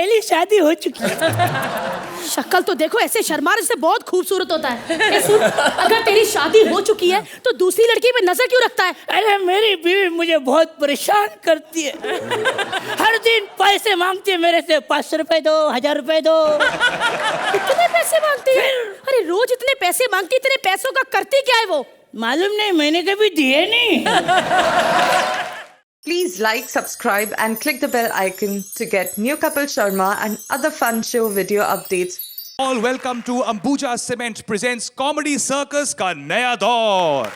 पहली शादी हो चुकी है। शक्ल तो देखो, ऐसे शर्माने से बहुत खूबसूरत होता है। ए सुन, अगर तेरी शादी हो चुकी है तो दूसरी लड़की पे नजर क्यों रखता है? अरे मेरी बीवी मुझे बहुत परेशान करती है। हर दिन पैसे मांगती है मेरे से, 500 रुपए दो, 1000 रुपए दो। कितने पैसे मांगती है? अरे रोज इतने पैसे मांगती, इतने पैसों का करती क्या है वो? मालूम नहीं, मैंने कभी दिए नहीं। Please like, subscribe and click the bell icon to get new Kapil Sharma and other fun show video updates. All welcome to Ambuja Cement presents Comedy Circus का नया दौर।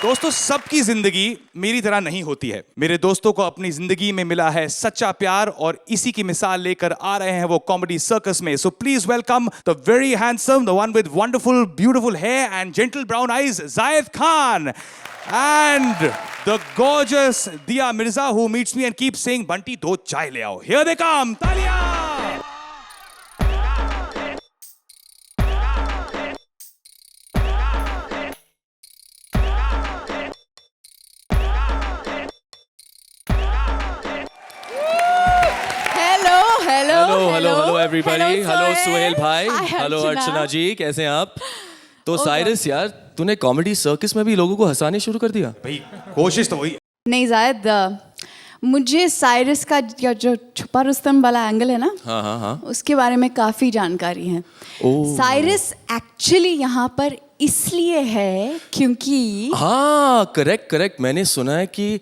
दोस्तों, सबकी जिंदगी मेरी तरह नहीं होती है। मेरे दोस्तों को अपनी जिंदगी में मिला है सच्चा प्यार और इसी की मिसाल लेकर आ रहे हैं वो कॉमेडी सर्कस में। So please welcome the very handsome, the one with wonderful beautiful hair and gentle brown eyes, Zayed Khan, and the gorgeous Dia Mirza, who meets me and keeps saying, "Bunty, do chai le aao." Here they come. Talia! Hello everybody. Hello Suhail भाई, hello अर्चना जी, कैसे हैं आप? तो Cyrus यार, तूने comedy circus में भी लोगों को हंसाने शुरू कर दिया। भाई कोशिश तो वही। नहीं जायद, मुझे साइरस का जो छुपा रुस्तम वाला एंगल है ना, हाँ, उसके बारे में काफ़ी जानकारी है। साइरस एक्चुअली यहाँ पर इसलिए है क्योंकि हाँ, करेक्ट। मैंने सुना है कि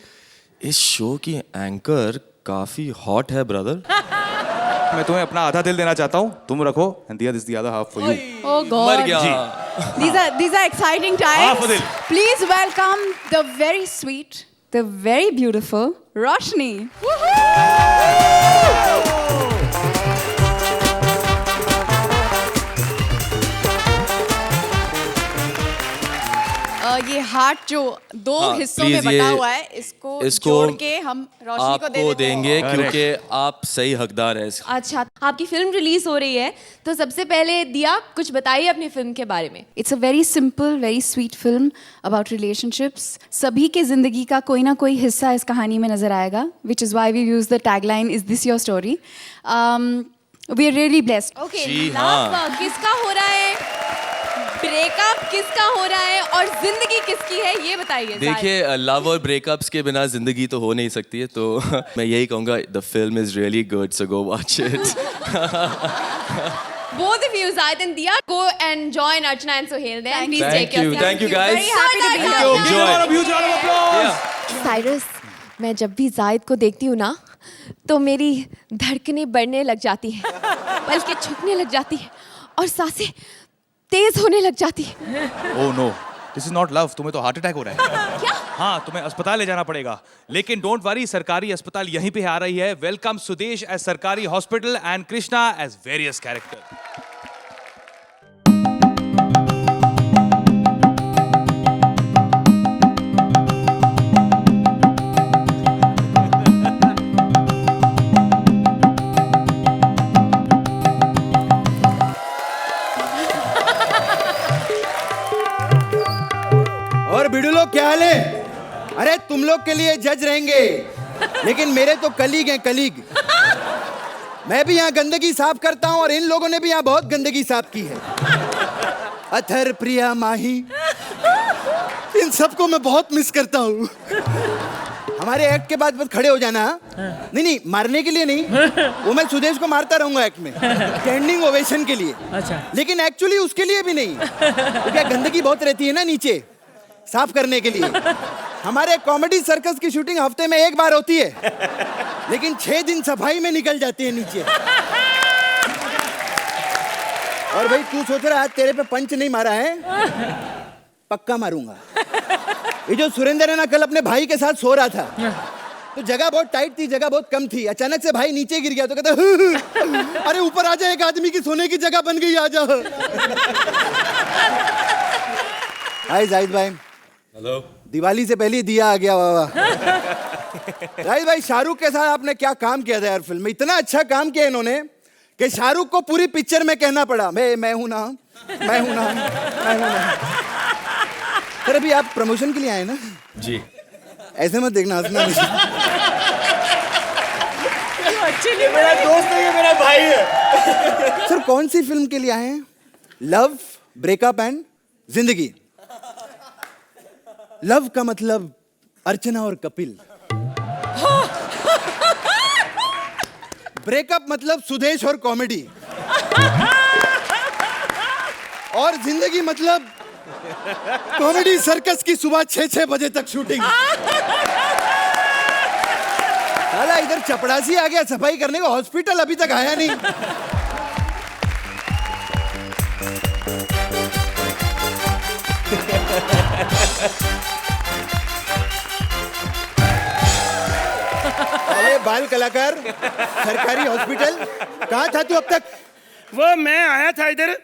इस शो की एंकर काफी हॉट है ब्रदर। मैं तुम्हें अपना आधा दिल देना चाहता हूँ, तुम रखो, and this is the other half for you। Oh God! मर गया। These are exciting times. Please welcome the very sweet, the very beautiful Roshni. ये हार्ट जो दो हिस्सों में बटा हुआ है, इसको जोड़ के हम रोशनी को देंगे क्योंकि आप सही हकदार हैं। अच्छा, आपकी फिल्म रिलीज हो रही है, तो सबसे पहले दिया कुछ बताइए अपनी फिल्म के बारे में। It's a very simple, very sweet film about relationships. सभी के जिंदगी का कोई ना कोई हिस्सा इस कहानी में नजर आएगा, which is why we use the tagline, is this your story. We are really blessed. Okay, love किसका हो रहा है, ब्रेकअप किसका हो रहा है और जिंदगी किसकी है, ये बताइए। देखिए, लव और ब्रेकअप्स के बिना जिंदगी तो हो नहीं सकती है, तो मैं यही कहूँगा, the film is really good, so go watch it. Both of you, Zayed and Dia, go and join Archana and Sohail there. And please take your seats. Thank you guys. Very happy to be here. Enjoy. Cyrus, मैं जब भी जायद को देखती हूँ ना, तो मेरी धड़कनें बढ़ने लग जाती हैं, पलकें झुकने लग जाती हैं और सांसें तेज होने लग जाती है। Oh no, this is not love, तुम्हें तो हार्ट अटैक हो रहा है। क्या? हाँ, तुम्हें अस्पताल ले जाना पड़ेगा, लेकिन डोंट वरी, सरकारी अस्पताल यहीं पे आ रही है। वेलकम सुदेश एज सरकारी hospital and Krishna as various character. और बिडू लोग क्या हाल है? अरे तुम लोग के लिए जज रहेंगे, लेकिन मेरे तो कलीग हैं, कलीग। मैं भी यहाँ गंदगी साफ करता हूँ और इन लोगों ने भी यहाँ बहुत गंदगी साफ की है। अथर, प्रिया, माही, इन सबको मैं बहुत मिस करता हूँ। हमारे एक्ट के बाद बस खड़े हो जाना। नहीं, मारने के लिए नहीं, वो मैं सुदेश को मारता रहूंगा एक्ट में, स्टैंडिंग ओवेशन के लिए। अच्छा। लेकिन एक्चुअली उसके लिए भी नहीं, क्योंकि गंदगी बहुत रहती है ना नीचे, साफ करने के लिए। हमारे कॉमेडी सर्कस की शूटिंग हफ्ते में एक बार होती है, लेकिन 6 दिन सफाई में निकल जाती है नीचे। और भाई तू सोच रहा है तेरे पे पंच नहीं मारा है, पक्का मारूंगा। ये जो सुरेंद्र है ना, कल अपने भाई के साथ सो रहा था, तो जगह बहुत टाइट थी, जगह बहुत कम थी। अचानक से भाई नीचे गिर गया, तो कहता अरे ऊपर आ जा, एक आदमी की सोने की जगह बन गई, आ जा। हाय जाहिद भाई। हेलो। दिवाली से पहले दिया आ गया। वाह जाहिद भाई, शाहरुख के साथ आपने क्या काम किया था यार फिल्म में। इतना अच्छा काम किया इन्होंने कि शाहरुख को पूरी पिक्चर में कहना पड़ा, मैं हूं ना, मैं हूं ना, मैं हूं ना। सर अभी आप प्रमोशन के लिए आए ना जी? ऐसे मत देखना, हंसना नहीं। एक्चुअली मेरा दोस्त है, ये मेरा भाई है। सर कौन सी फिल्म के लिए आए हैं? लव, ब्रेकअप एंड जिंदगी। लव का मतलब अर्चना और कपिल। ब्रेकअप मतलब सुदेश और कॉमेडी। और जिंदगी मतलब कॉमेडी सर्कस की सुबह 6-6 बजे तक शूटिंग। साला इधर चपड़ासी आ गया सफाई करने को, हॉस्पिटल अभी तक आया नहीं। अरे बाल कलाकार, सरकारी हॉस्पिटल, कहाँ था तू अब तक? वो मैं आया था इधर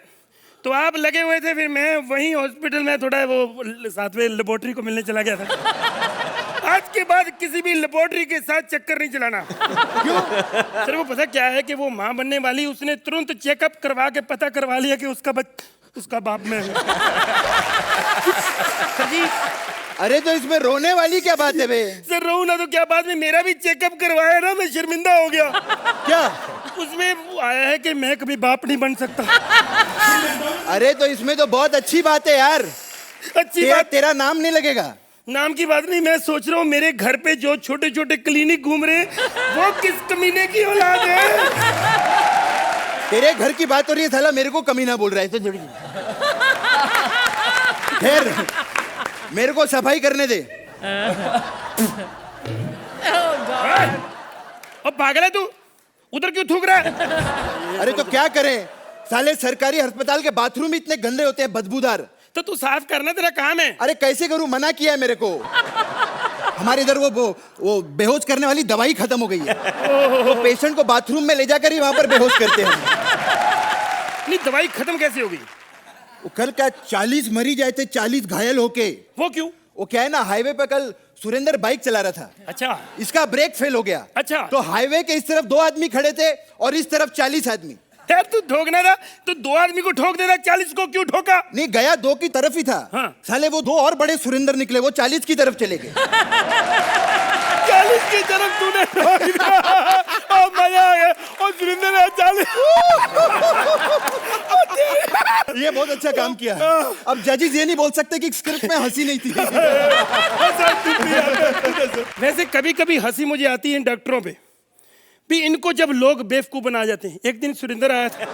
तो आप लगे हुए थे, फिर मैं वहीं हॉस्पिटल में थोड़ा वो साथ में लेबोरेटरी को मिलने चला गया था। आज के बाद किसी भी लेबोरेटरी के साथ चक्कर नहीं चलाना। क्यों? सर वो पता क्या है कि वो माँ बनने वाली, उसने तुरंत चेकअप करवा के पता करवा लिया कि उसका बाप में है। जी अरे तो इसमें रोने वाली क्या बात है बे? सर रो ना तो क्या बात में, मेरा भी चेकअप करवाया ना, मैं शर्मिंदा हो गया। क्या? उसमें वो आया है कि मैं कभी बाप नहीं बन सकता। अरे तो इसमें तो बहुत अच्छी बात है यार। अच्छी बात? तेरा नाम नहीं लगेगा। नाम की बात नहीं, मैं सोच रहा हूँ मेरे घर पे जो छोटे छोटे क्लिनिक घूम रहे वो किस कमीने की औलाद है। तेरे घर की बात हो रही है, साला मेरे को कमीना बोल रहा है। तो खैर मेरे को सफाई करने दे। अब पागल है तू, उधर क्यों थूक रहा है? अरे तो क्या करें, साले सरकारी अस्पताल के बाथरूम इतने गंदे होते हैं, बदबूदार। तो तू साफ करना तेरा काम है। अरे कैसे करूं, मना किया है मेरे को। हमारे इधर वो बेहोश करने वाली दवाई खत्म हो गई है, तो पेशेंट को बाथरूम में ले जाकर ही वहां पर बेहोश करते हैं। नहीं दवाई खत्म कैसे हो गई? वो कल क्या 40 मरीज आए थे, 40 घायल होके। वो क्यों? वो क्या है ना, हाईवे पे कल सुरेंद्र बाइक चला रहा था। अच्छा। इसका ब्रेक फेल हो गया। अच्छा। तो हाईवे के इस तरफ 2 आदमी खड़े थे और इस तरफ 40 आदमी। यार तू ठोकना था तो 2 आदमी को ठोक देता, 40 को क्यों ठोका? नहीं गया 2 की तरफ ही था। हाँ। साले वो 2 और बड़े सुरेंद्र निकले, वो 40 की तरफ चले गए। 40 की तरफ तूने ठोक दिया। और मजा आ गया। और सुरेंद्र ने 40। ये बहुत अच्छा काम किया। अब जजेस ये नहीं बोल सकते कि स्क्रिप्ट में हंसी नहीं थी। वैसे कभी कभी हंसी मुझे आती है डॉक्टरों पे भी, इनको जब लोग बेवकूफ बना जाते हैं। एक दिन सुरेंद्र आया था,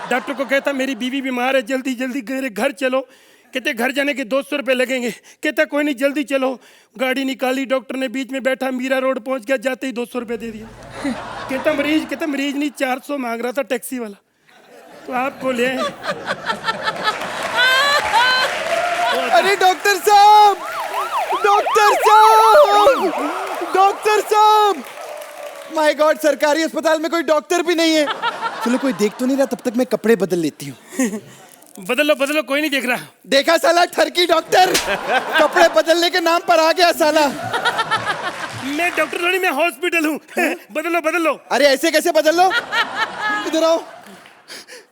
डॉक्टर को कहता मेरी बीवी बीमार है, जल्दी जल्दी मेरे घर चलो। कहते घर जाने के 200 रुपये लगेंगे। कहता कोई नहीं जल्दी चलो। गाड़ी निकाली, डॉक्टर ने बीच में बैठा, मीरा रोड पहुंच गया, जाते ही 200 रुपये दे दिया। कहता मरीज नहीं 400 मांग रहा था टैक्सी वाला, तो आप बोले। अरे डॉक्टर साहब, डॉक्टर साहब, डॉक्टर साहब, माय गॉड, सरकारी अस्पताल में कोई डॉक्टर भी नहीं है। चलो कोई देख तो नहीं रहा, तब तक मैं कपड़े बदल लेती हूँ। बदलो बदलो, कोई नहीं देख रहा। देखा साला ठरकी डॉक्टर, कपड़े बदलने के नाम पर आ गया साला। मैं डॉक्टर थोड़ी, मैं हॉस्पिटल हूँ। बदलो बदलो। अरे ऐसे कैसे बदल लो? इधर आओ,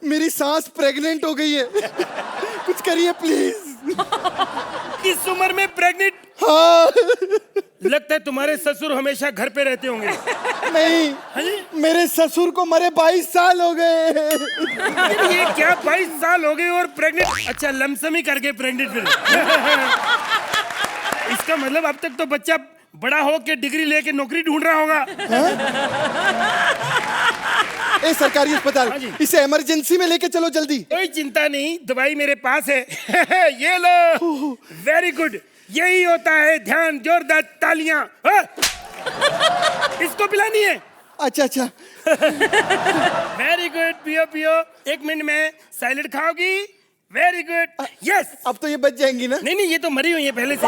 मेरी सांस प्रेग्नेंट हो गई है, कुछ करिए प्लीज। इस उम्र में प्रेग्नेंट? हाँ। लगता है तुम्हारे ससुर हमेशा घर पे रहते होंगे। नहीं, मेरे ससुर को मरे 22 साल हो गए। ये क्या 22 साल हो गए और प्रेग्नेंट? अच्छा लमसमी करके प्रेग्नेंट फिर। इसका मतलब अब तक तो बच्चा बड़ा हो के डिग्री लेके नौकरी ढूंढ रहा होगा। ए सरकारी अस्पताल, इसे इमरजेंसी में लेके चलो जल्दी। कोई चिंता नहीं, दवाई मेरे पास है। ये लो। वेरी गुड, यही होता है ध्यान, जोरदार तालियां। इसको पिलानी है। अच्छा अच्छा। वेरी गुड, पियो पियो। 1 मिनट में सैलेड खाओगी। Very good, yes. अब तो ये बच जाएंगी ना? नहीं ये तो मरी हुई है पहले से।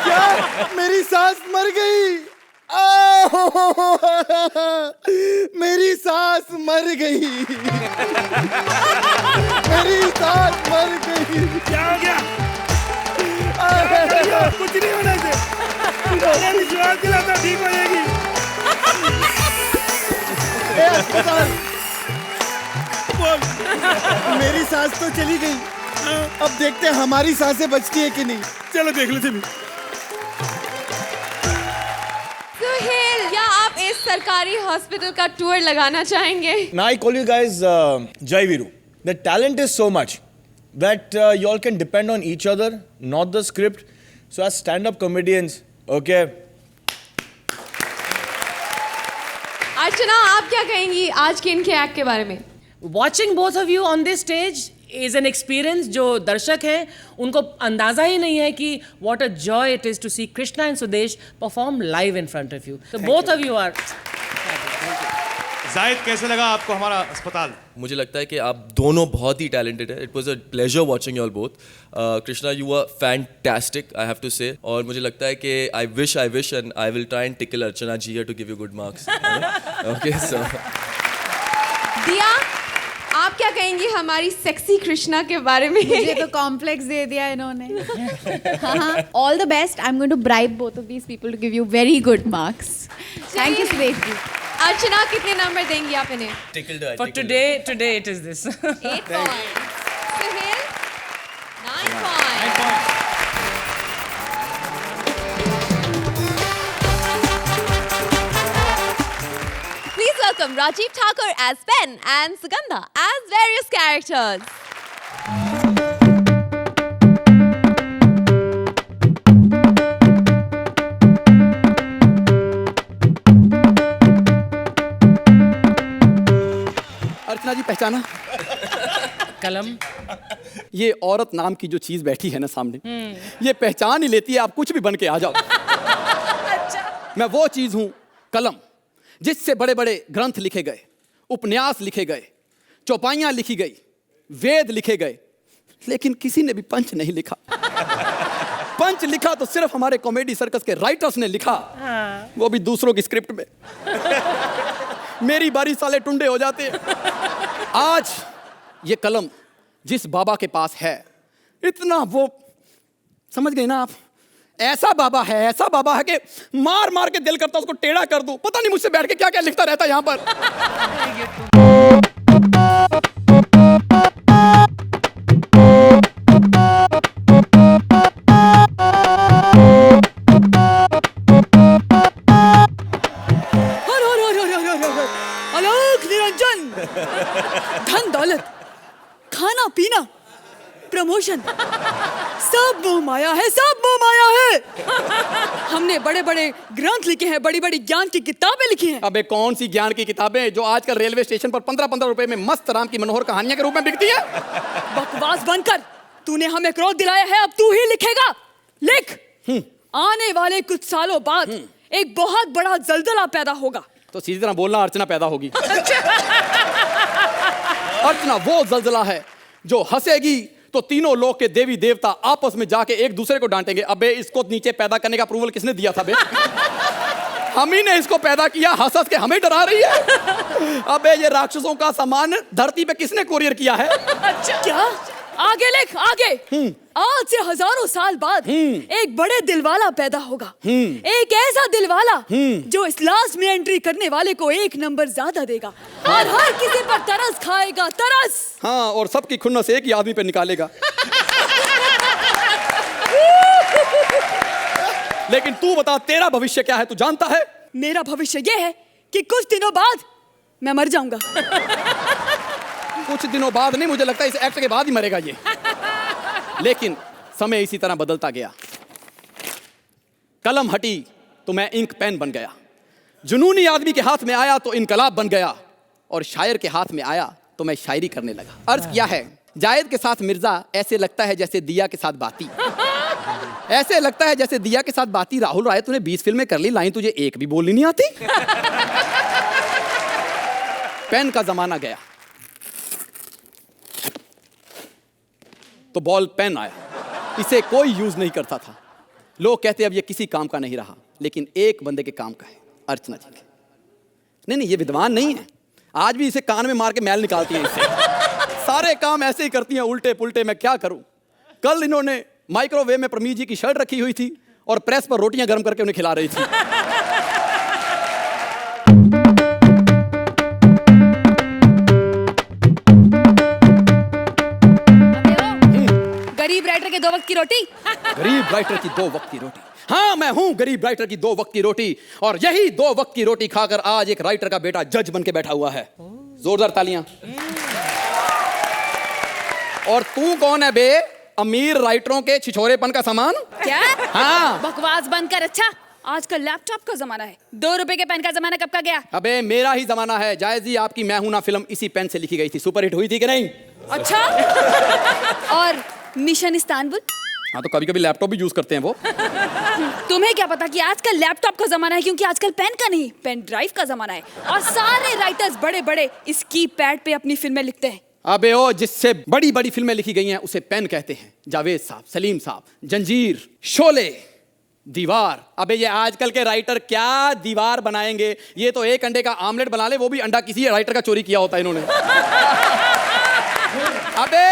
क्या मेरी सास मर गई? मेरी सास मर गई। मेरी सास मर गई। क्या हो गया? कुछ नहीं होना चाहिए, विश्वास दिलाता ठीक हो जाएगी। अस्पताल, मेरी सांस तो चली गई, अब देखते हैं हमारी सांसें बचती है कि नहीं। चलो देख लेते भी। सुहेल, क्या आप इस सरकारी हॉस्पिटल का टूर लगाना चाहेंगे? Now I call you guys Jai Viru. The talent is so much that you all can depend on each other, not the script. So as stand-up comedians, okay. अर्चना, आप क्या कहेंगी आज के इनके एक्ट के बारे में? Watching both of you on this stage is an experience जो दर्शक हैं उनको अंदाजा ही नहीं है कि what a joy it is to see Krishna and Sudesh perform live in front of you. So both of you are. Zahid, कैसे लगा आपको हमारा अस्पताल? मुझे लगता है कि आप दोनों बहुत ही टैलेंटेड है. It was a pleasure watching you all both. Krishna, you are fantastic, I have to say. और मुझे लगता है कि I wish and I will try and tickle Archana ji to give you good marks. Okay, so Diya, आप क्या कहेंगी हमारी सेक्सी कृष्णा के बारे में? मुझे तो कॉम्प्लेक्स दे दिया इन्होंने. All the best. I am going to bribe both of these people to give you very good marks. Thank you Sudesh ji. Archana, कितने नंबर देंगी आप इन्हें? For today it is this. 8 points. Suhail, 9 points. Please welcome Rajiv Thakur as Ben and Sugandha as various characters. अर्चना जी, पहचाना? कलम. ये औरत नाम की जो चीज बैठी है ना सामने, ये पहचान ही लेती है आप कुछ भी बन के आ जाओ. मैं वो चीज हूं, कलम, जिससे बड़े बड़े ग्रंथ लिखे गए, उपन्यास लिखे गए, चौपाइयां लिखी गई, वेद लिखे गए, लेकिन किसी ने भी पंच नहीं लिखा. पंच लिखा तो सिर्फ हमारे कॉमेडी सर्कस के राइटर्स ने लिखा, वो भी दूसरों की स्क्रिप्ट में. मेरी बारी साले टुंडे हो जाते हैं. आज ये कलम जिस बाबा के पास है, इतना वो, समझ गए ना आप, ऐसा बाबा है कि मार मार के दिल करता उसको टेढ़ा कर दूं. पता नहीं मुझसे बैठ के क्या क्या लिखता रहता है यहाँ पर. आलोक निरंजन. धन दौलत, खाना पीना, प्रमोशन, सब मोह माया है, सब मोह माया है. हमने बड़े बड़े ग्रंथ लिखे हैं, बड़ी बड़ी ज्ञान की किताबें लिखी हैं. अबे कौन सी ज्ञान की किताबें जो आजकल रेलवे स्टेशन पर 15-15 रुपए में मस्त राम की मनोहर कहानियां के रूप में बिकती है. बकवास बंद कर. तूने हमें क्रोध दिलाया है, अब तू ही लिखेगा. लिख. आने वाले कुछ सालों बाद एक बहुत बड़ा जलजला पैदा होगा. तो सीधी तरह बोलना, अर्चना पैदा होगी. अर्चना वो जलजला है जो हंसेगी तो तीनों लोग के देवी देवता आपस में जाके एक दूसरे को डांटेंगे. अबे इसको नीचे पैदा करने का अप्रूवल किसने दिया था बे? हम ही ने इसको पैदा किया, हंस हंस के हमें डरा रही है. अबे ये राक्षसों का सामान धरती पे किसने कोरियर किया है? क्या? आगे लिख, आगे. आज से हजारों साल बाद एक बड़े दिलवाला पैदा होगा. एक ऐसा दिलवाला जो इस लास्ट में एंट्री करने वाले को 1 नंबर ज्यादा देगा और हर किसी पर तरस खाएगा, तरस. हाँ, और सबकी खुन्नस एक ही आदमी पे निकालेगा. लेकिन तू बता, तेरा भविष्य क्या है, तू जानता है? मेरा भविष्य ये है कि कुछ दिनों बाद मैं मर जाऊंगा. कुछ दिनों बाद नहीं, मुझे लगता है इस एक्ट के बाद ही मरेगा ये. लेकिन समय इसी तरह बदलता गया. कलम हटी तो मैं इंक पेन बन गया. जुनूनी आदमी के हाथ में आया तो इनकलाब बन गया, और शायर के हाथ में आया तो मैं शायरी करने लगा. अर्ज किया है, जायद के साथ मिर्जा ऐसे लगता है जैसे दिया के साथ बाती. ऐसे लगता है जैसे दिया के साथ बाती. राहुल राय, तूने 20 फिल्में कर ली, लाइन तुझे एक भी बोलनी नहीं आती. पेन का जमाना गया तो बॉल पेन आया. इसे कोई यूज नहीं करता था. लोग कहते अब ये किसी काम का नहीं रहा, लेकिन एक बंदे के काम का है, अर्चना जी के. नहीं, ये विद्वान नहीं है. आज भी इसे कान में मार के मैल निकालती है इससे. सारे काम ऐसे ही करती हैं, उल्टे पुल्टे. मैं क्या करूं? कल इन्होंने माइक्रोवेव में प्रमीत जी की शर्ट रखी हुई थी और प्रेस पर रोटियां गर्म करके उन्हें खिला रही थी. गरीब राइटर के 2 वक्त की रोटी. गरीब राइटर की 2 वक्त की रोटी. हाँ, मैं हूं गरीब राइटर की 2 वक्त की रोटी, और यही 2 वक्त की रोटी खाकर आज एक राइटर का बेटा जज बन के बैठा हुआ है। जोरदार तालियां। और तू कौन है बे? अमीर राइटरों के छिछोरेपन का सामान? क्या? हाँ। बकवास बंद कर। अच्छा, आजकल लैपटॉप का जमाना है, 2 रुपए के पेन का जमाना कब का गया? अबे मेरा ही जमाना है। जायज़ जी, आपकी मैं हूं ना फिल्म इसी पेन से लिखी गई थी, सुपरहिट हुई थी कि नहीं? अच्छा। और मिशन इस्तांबुल? हाँ, तो कभी कभी लैपटॉप भी यूज करते हैं वो। तुम्हें क्या पता कि आजकल लैपटॉप का जमाना है, क्योंकि आजकल पेन का नहीं, पेन ड्राइव का जमाना है, और सारे राइटर्स बड़े बड़े इस कीपैड पे अपनी फिल्में लिखते हैं। अबे ओ, जिससे बड़ी बड़ी फिल्में लिखी गई हैं उसे पेन कहते हैं। जावेद साहब, सलीम साहब, जंजीर, शोले, दीवार। अबे ये आजकल के राइटर क्या दीवार बनाएंगे? ये तो 1 अंडे का आमलेट बना ले, वो भी अंडा किसी राइटर का चोरी किया होता है इन्होंने। अबे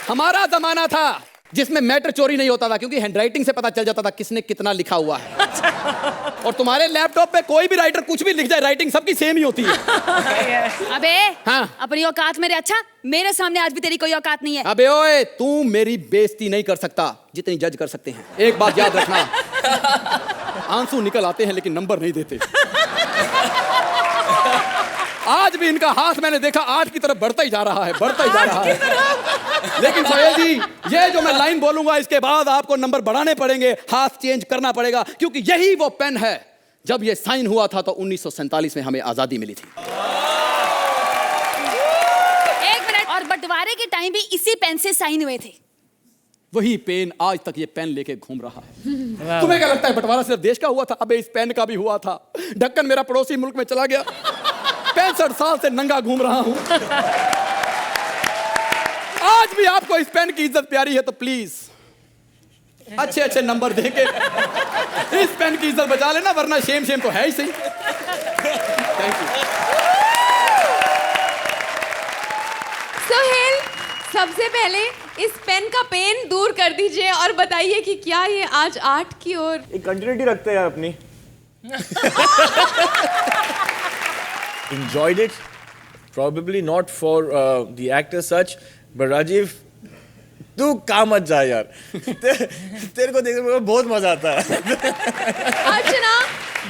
हमारा जमाना था जिसमें मैटर चोरी नहीं होता था, क्योंकि हैंडराइटिंग से पता चल जाता था किसने कितना लिखा हुआ है। और तुम्हारे लैपटॉप पे कोई भी राइटर कुछ भी लिख जाए, राइटिंग सबकी सेम ही होती है। अबे हाँ। अपनी औकात मेरे। अच्छा, मेरे सामने आज भी तेरी कोई औकात नहीं है। अबे ओए, तू मेरी बेइज्जती नहीं कर सकता जितनी जज कर सकते हैं। एक बात याद रखना, आंसू निकल आते हैं लेकिन नंबर नहीं देते। आज भी इनका हाथ मैंने देखा 8 की तरफ बढ़ता ही जा रहा है, बढ़ता ही जा रहा है। लेकिन सोहेल जी, ये जो मैं लाइन बोलूंगा इसके बाद आपको नंबर बढ़ाने पड़ेंगे, हाथ चेंज करना पड़ेगा, क्योंकि यही वो पेन है। जब ये साइन हुआ था तो 1947 में हमें आजादी मिली थी। 1 मिनट, और बंटवारे के टाइम भी इसी पेन से साइन हुए थे। वही पेन आज तक ये पेन लेके घूम रहा है। तुम्हें क्या लगता है बंटवारा सिर्फ देश का हुआ था? अबे इस पेन का भी हुआ था। ढक्कन मेरा पड़ोसी मुल्क में चला गया, 65 साल से नंगा घूम रहा हूं। आज भी आपको इस पेन की इज्जत प्यारी है तो प्लीज अच्छे अच्छे नंबर देके इस पेन की इज्जत बचा लेना, वरना शेम शेम तो है ही सही। Thank you. सोहेल, सबसे पहले इस पेन का पेन दूर कर दीजिए और बताइए कि क्या ये आज आर्ट की ओर एक कंटिन्यूटी रखते हैं यार अपनी। Enjoyed it, probably not for the act as such, but Rajiv, तू काम मत जा यार। तेरे को देखने में बहुत मजा आता है। अर्चना,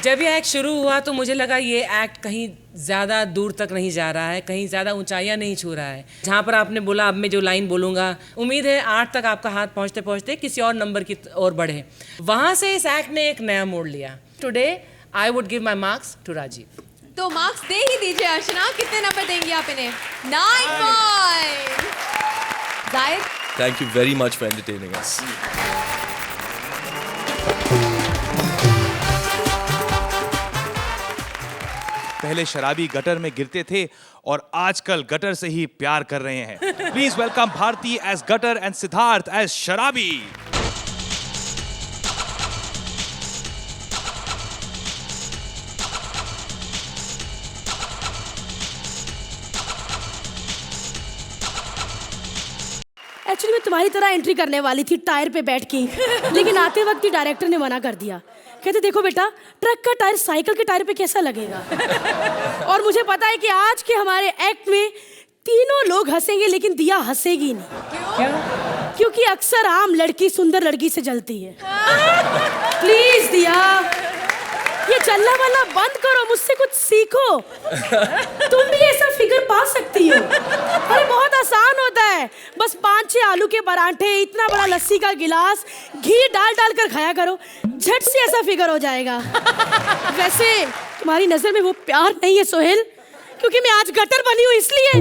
जब ये एक्ट शुरू हुआ तो मुझे लगा ये एक्ट कहीं ज़्यादा दूर तक नहीं जा रहा है, कहीं ज़्यादा ऊंचाइयां नहीं छू रहा है। जहाँ पर आपने बोला अब मैं जो लाइन बोलूँगा, उम्मीद है 8 तक आपका हाथ पहुँचते पहुँचते किसी और नंबर की ओर बढ़े। वहाँ से इस एक्ट ने एक नया मोड़ लिया। Today I would give my marks to Rajiv. तो मार्क्स दे ही दीजिए अर्चना। कितने नंबर देंगी आप इन्हें? 9 point. Zahid, Thank you very much for entertaining us. पहले शराबी गटर में गिरते थे और आजकल गटर से ही प्यार कर रहे हैं। Please welcome Bharti as gutter and Siddharth as शराबी। एक्चुअली मैं तुम्हारी तरह एंट्री करने वाली थी टायर पे बैठ के, लेकिन आते वक्त ही डायरेक्टर ने मना कर दिया। कहते देखो बेटा, ट्रक का टायर साइकिल के टायर पे कैसा लगेगा। और मुझे पता है कि आज के हमारे एक्ट में तीनों लोग हंसेंगे लेकिन दिया हंसेगी नहीं। क्यों? क्योंकि अक्सर आम लड़की सुंदर लड़की से जलती है। प्लीज दिया, ये चलना वाला बंद करो, मुझसे कुछ सीखो। तुम भी ऐसा फिगर पा सकती हो। अरे बहुत आसान होता है, बस 5-6 आलू के पराठे, इतना बड़ा लस्सी का गिलास, घी डाल डाल कर खाया करो, झट से ऐसा फिगर हो जाएगा। वैसे तुम्हारी नजर में वो प्यार नहीं है सोहेल, क्योंकि मैं आज गटर बनी हूँ इसलिए।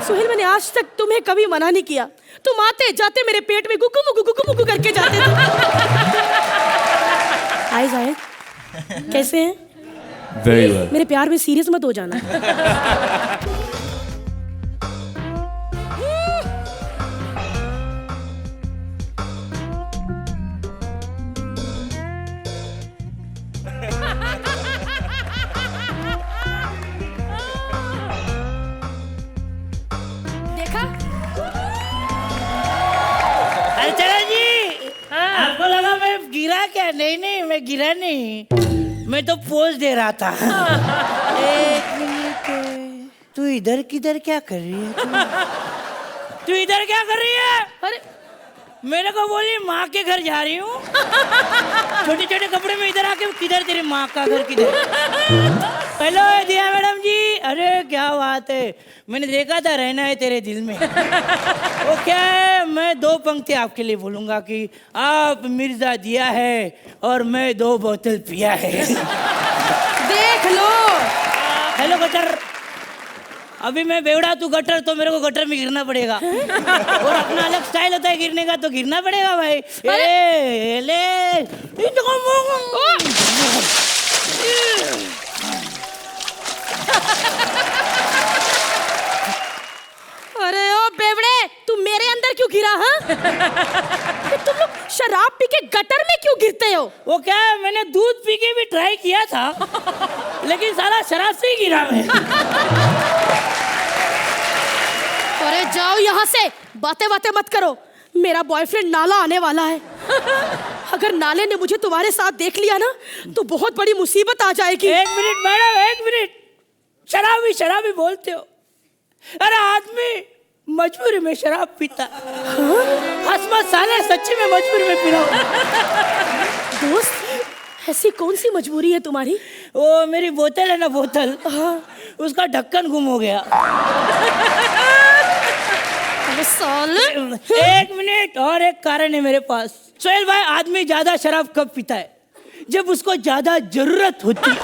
सोहेल, मैंने आज तक तुम्हें कभी मना नहीं किया, तुम आते जाते मेरे पेट में गुगु मुगु गुगु मुगु करके जाते थे। हाय जाहिद, कैसे हैं? Very well. मेरे प्यार में सीरियस मत हो जाना। देखा? अर्चना जी, आपको लगा मैं गिरा क्या? नहीं नहीं, मैं गिरा नहीं, मैं तो पोज दे रहा था। एक मिनट, तू इधर किधर क्या कर रही है? तू इधर क्या कर रही है? अरे मेरे को बोली माँ के घर जा रही हूँ। छोटे छोटे कपड़े में इधर आके किधर तेरी माँ का घर किधर? हेलो दिया मैडम जी, अरे क्या बात है, मैंने देखा था रहना है तेरे दिल में। वो क्या है, मैं 2 पंक्ति आपके लिए बोलूँगा कि आप मिर्जा दिया है और मैं 2 बोतल पिया है। देख लो। हेलो गटर, अभी मैं बेवड़ा तू गटर, तो मेरे को गटर में गिरना पड़ेगा। और अपना अलग स्टाइल होता है गिरने का, तो गिरना पड़ेगा भाई। अरे ओ बेवड़े, तू मेरे अंदर क्यों गिरा? हाँ, तुम लोग शराब पी के गटर में क्यों गिरते हो? वो क्या है, मैंने दूध पी के भी ट्राई किया था, लेकिन साला शराब से ही गिरा मैं। अरे जाओ यहाँ से, बातें बातें मत करो। मेरा बॉयफ्रेंड नाला आने वाला है। अगर नाले ने मुझे तुम्हारे साथ देख लिया ना, तो बहुत बड़ी मुसीबत आ जाएगी। 1 मिनट मैडम, 1 मिनट। शराबी शराबी बोलते हो? अरे आदमी मजबूरी में शराब पीता। हसमत साले, सच्ची में मजबूरी में पी रहा हूँ। दोस्त, ऐसी कौन सी मजबूरी है तुम्हारी? वो मेरी बोतल है ना, बोतल, उसका ढक्कन गुम हो गया। साले, 1 मिनट, और एक कारण है मेरे पास। सोहेल भाई, आदमी ज्यादा शराब कब पीता है? जब उसको ज्यादा जरूरत होती है।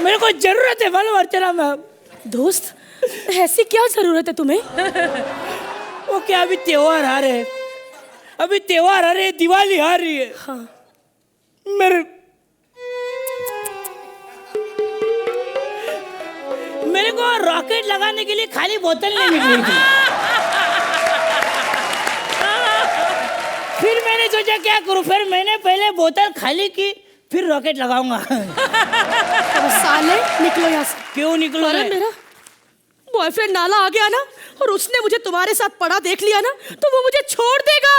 मेरे को जरूरत है, मालूम अर्चना मैम। दोस्त, ऐसी क्या जरूरत है तुम्हें? वो क्या, अभी त्योहार आ रहे हैं, अभी त्योहार आ रहे हैं, दिवाली आ रही है। हाँ। मेरे को रॉकेट लगाने के लिए खाली बोतल नहीं मिली थी। फिर मैंने सोचा क्या करूं, फिर मैंने पहले बोतल खाली की, फिर रॉकेट लगाऊंगा। साले, निकलो यहाँ से। क्यों निकलो? अरे मेरा बॉयफ्रेंड नाला आ गया ना, और उसने मुझे तुम्हारे साथ पड़ा देख लिया ना, तो वो मुझे छोड़ देगा।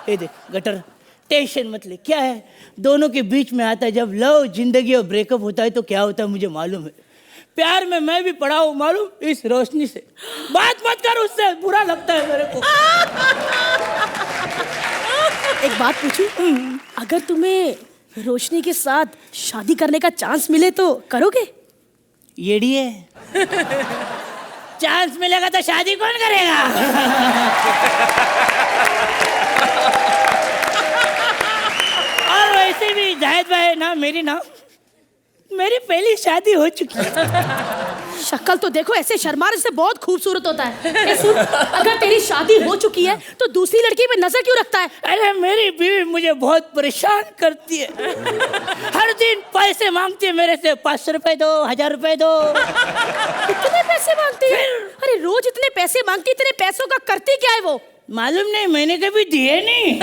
ए देख गटर, टेंशन मत ले। क्या है, दोनों के बीच में आता है जब लव, जिंदगी और ब्रेकअप होता है तो क्या होता है मुझे मालूम है। प्यार में मैं भी पड़ा हूँ मालूम, इस रोशनी से। बात मत कर उससे, बुरा लगता है मेरे को। एक बात पूछूं? अगर तुम्हें रोशनी के साथ शादी करने का चांस मिले तो करोगे? येड़ी है। चांस मिलेगा तो शादी कौन करेगा? और वैसे भी जाहिद भाई ना, मेरी पहली शादी हो चुकी है। शक्ल तो देखो, ऐसे शर्माने से बहुत खूबसूरत होता है। सुन, अगर तेरी शादी हो चुकी है तो दूसरी लड़की पे नजर क्यों रखता है? अरे मेरी बीवी मुझे बहुत परेशान करती है। हर दिन पैसे मांगती है मेरे से, 500 रुपए दो, 1000 रुपए दो। इतने पैसे मांगती है? अरे रोज इतने पैसे मांगती, इतने पैसों का करती क्या है वो? मालूम नहीं, मैंने कभी दिए नहीं।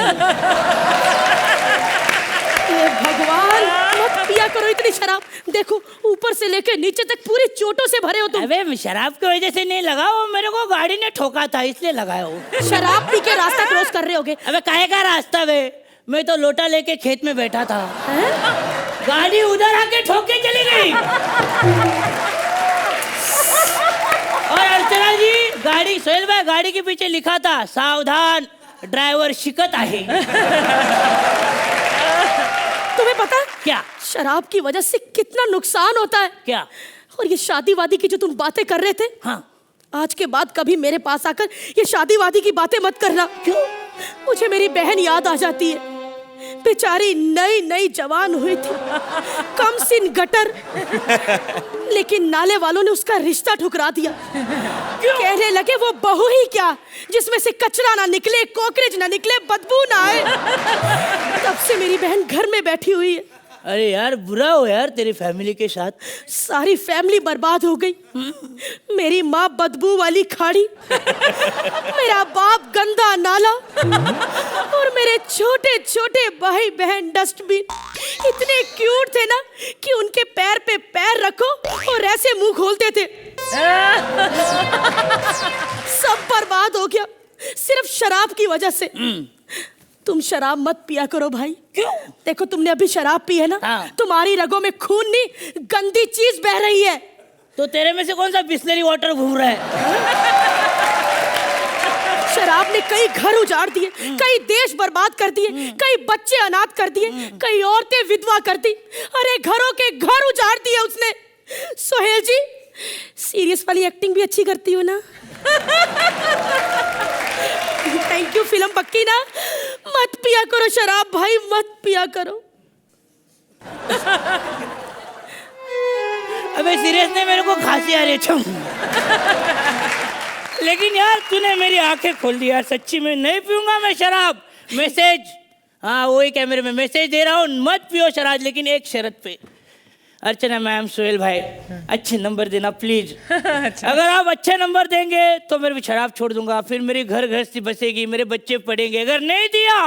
भगवान, मत पिया करो इतनी शराब। देखो, ऊपर से लेके नीचे तक पूरी चोटों से भरे हो तुम। अबे शराब की वजह से नहीं लगा, वो मेरे को गाड़ी ने ठोका था इसलिए लगाया हो। शराब पी के रास्ता क्रॉस कर रहे होगे। अबे काहे का रास्ता बे, मैं तो लोटा लेके खेत में बैठा था। गाड़ी उधर आके ठोक के चली गई। और अर्चना जी, गाड़ी, सोहेल भाई, गाड़ी के पीछे लिखा था सावधान ड्राइवर शिकत आहे। तुम्हें पता है क्या? शराब की वजह से कितना नुकसान होता है। क्या? और ये शादी वादी की जो तुम बातें कर रहे थे, हाँ, आज के बाद कभी मेरे पास आकर ये शादी वादी की बातें मत करना। क्यों? मुझे मेरी बहन याद आ जाती है। बेचारी नई नई जवान हुई थी, कम सिन गटर, लेकिन नाले वालों ने उसका रिश्ता ठुकरा दिया। कहने लगे वो बहू ही क्या, जिसमें से कचरा ना निकले, कॉकरेज ना निकले, बदबू ना आए। तब से मेरी बहन घर में बैठी हुई है। अरे यार, बुरा हो यार तेरी फैमिली के साथ। सारी फैमिली बर्बाद हो गई। मेरी माँ बदबू वाली खाड़ी, मेरा बाप गंदा नाला, और मेरे छोटे छोटे भाई बहन डस्टबिन। इतने क्यूट थे ना कि उनके पैर पे पैर रखो और ऐसे मुंह खोलते थे। सब बर्बाद हो गया सिर्फ शराब की वजह से। तुम शराब मत पिया करो भाई। क्यों? देखो, तुमने अभी शराब पी है ना, हाँ। तुम्हारी रगों में खून नहीं, गंदी चीज बह रही है। तो तेरे में से कौन सा बिस्लरी वाटर घूम रहा है? शराब ने कई घर उजाड़ दिए, कई देश बर्बाद कर दिए, कई बच्चे अनाथ कर दिए, कई औरतें विधवा कर दी, अरे घरों के घर उजाड़ दिए उसने। सोहेल जी, सीरियस वाली एक्टिंग भी अच्छी करती हो ना? Thank you. फिल्म पक्की ना? मत पिया करो शराब भाई, मत पिया करो। अबे सीरियस नहीं, मेरे को खांसी आ रही है छम। लेकिन यार तूने मेरी आंखें खोल दी यार, सच्ची में नहीं पीऊंगा मैं शराब। मैसेज, हाँ वही कैमरे में मैसेज दे रहा हूँ, मत पियो शराब, लेकिन एक शर्त पे। अर्चना मैम, सोहेल भाई, अच्छे नंबर देना प्लीज। अच्छा। अगर आप अच्छे नंबर देंगे तो मैं भी शराब छोड़ दूंगा, फिर मेरी घर गृहस्थी बसेगी, मेरे बच्चे पढ़ेंगे। अगर नहीं दिया,